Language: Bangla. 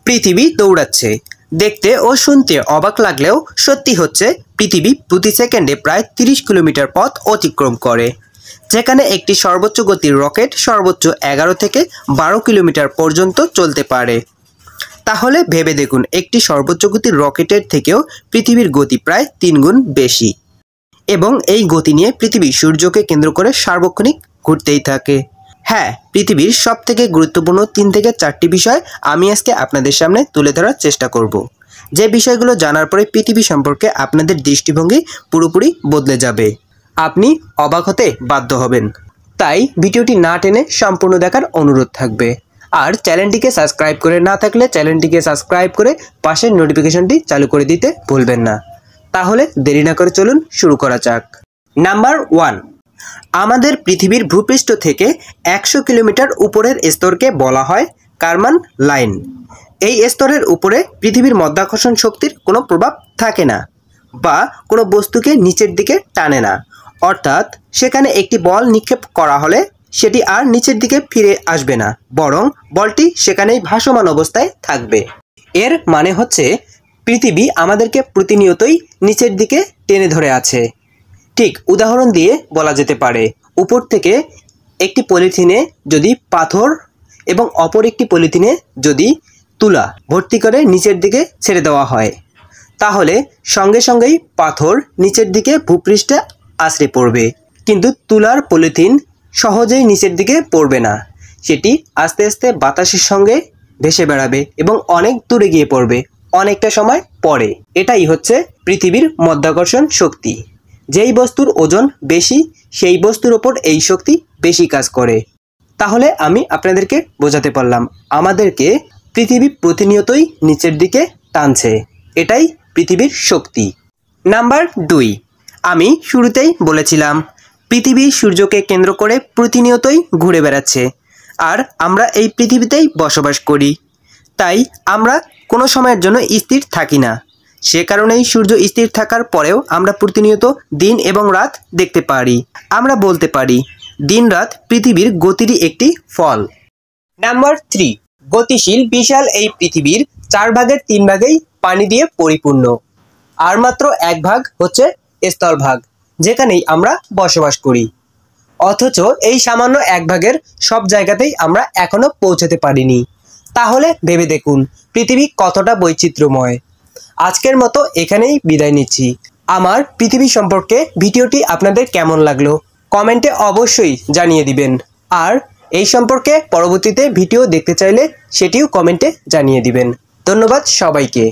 পৃথিবী দৌড়াচ্ছে। দেখতে ও শুনতে অবাক লাগলেও সত্যি হচ্ছে পৃথিবী প্রতি সেকেন্ডে প্রায় 30 কিলোমিটার পথ অতিক্রম করে, যেখানে একটি সর্বোচ্চ গতির রকেট সর্বোচ্চ 11 থেকে 12 কিলোমিটার পর্যন্ত চলতে পারে। তাহলে ভেবে দেখুন, একটি সর্বোচ্চ গতির রকেটের থেকেও পৃথিবীর গতি প্রায় 3 গুণ বেশি, এবং এই গতি নিয়ে পৃথিবী সূর্যকে কেন্দ্র করে সার্বক্ষণিক ঘুরতেই থাকে। হ্যাঁ, পৃথিবীর সবথেকে গুরুত্বপূর্ণ 3 থেকে 4টি বিষয় আমি আজকে আপনাদের সামনে তুলে ধরার চেষ্টা করব, যে বিষয়গুলো জানার পরে পৃথিবী সম্পর্কে আপনাদের দৃষ্টিভঙ্গি পুরোপুরি বদলে যাবে। আপনি অবাক হতে বাধ্য হবেন। তাই ভিডিওটি না টেনে সম্পূর্ণ দেখার অনুরোধ থাকবে। আর চ্যানেলটিকে সাবস্ক্রাইব করে না থাকলে চ্যানেলটিকে সাবস্ক্রাইব করে পাশের নোটিফিকেশনটি চালু করে দিতে ভুলবেন না। তাহলে দেরি না করে চলুন শুরু করা যাক। নাম্বার 1, আমাদের পৃথিবীর ভূপৃষ্ঠ থেকে 100 কিলোমিটার উপরের স্তরকে বলা হয় কারমান লাইন। এই স্তরের উপরে পৃথিবীর মাধ্যাকর্ষণ শক্তির কোনো প্রভাব থাকে না বা কোনো বস্তুকে নিচের দিকে টানে না। অর্থাৎ সেখানে একটি বল নিক্ষেপ করা হলে সেটি আর নিচের দিকে ফিরে আসবে না, বরং বলটি সেখানেই ভাসমান অবস্থায় থাকবে। এর মানে হচ্ছে পৃথিবী আমাদেরকে প্রতিনিয়তই নিচের দিকে টেনে ধরে আছে। ঠিক উদাহরণ দিয়ে বলা যেতে পারে, উপর থেকে একটি পলিথিনে যদি পাথর এবং অপর একটি পলিথিনে যদি তুলা ভর্তি করে নিচের দিকে ছেড়ে দেওয়া হয়, তাহলে সঙ্গে সঙ্গেই পাথর নিচের দিকে ভূপৃষ্ঠে আছড়ে পড়বে, কিন্তু তুলার পলিথিন সহজেই নিচের দিকে পড়বে না। সেটি আস্তে আস্তে বাতাসের সঙ্গে ভেসে বেড়াবে এবং অনেক দূরে গিয়ে পড়বে অনেকটা সময় পরে। এটাই হচ্ছে পৃথিবীর মাধ্যাকর্ষণ শক্তি। যেই বস্তুর ওজন বেশি সেই বস্তুর ওপর এই শক্তি বেশি কাজ করে। তাহলে আমি আপনাদেরকে বোঝাতে পারলাম, আমাদেরকে পৃথিবী প্রতিনিয়তই নিচের দিকে টানছে। এটাই পৃথিবীর শক্তি। নাম্বার 2, আমি শুরুতেই বলেছিলাম পৃথিবী সূর্যকে কেন্দ্র করে প্রতিনিয়তই ঘুরে বেড়াচ্ছে, আর আমরা এই পৃথিবীতেই বসবাস করি। তাই আমরা কোনো সময়ের জন্য স্থির থাকি না। সে কারণেই সূর্য স্থির থাকার পরেও আমরা প্রতিনিয়ত দিন এবং রাত দেখতে পারি। আমরা বলতে পারি দিন রাত পৃথিবীর গতিরই একটি ফল। নাম্বার 3, গতিশীল বিশাল এই পৃথিবীর 4 ভাগের 3 ভাগেই পানি দিয়ে পরিপূর্ণ, আর মাত্র 1 ভাগ হচ্ছে স্থলভাগ, যেখানেই আমরা বসবাস করি। অথচ এই সামান্য 1 ভাগের সব জায়গাতেই আমরা এখনো পৌঁছাতে পারিনি। তাহলে ভেবে দেখুন পৃথিবী কতটা বৈচিত্র্যময়। আজকের মতো এখানেই বিদায় নিচ্ছি। আমার পৃথিবী সম্পর্কে ভিডিওটি আপনাদের কেমন লাগলো কমেন্টে অবশ্যই জানিয়ে দিবেন। আর এই সম্পর্কে পরবর্তীতে ভিডিও দেখতে চাইলে সেটিও কমেন্টে জানিয়ে দিবেন। ধন্যবাদ সবাইকে।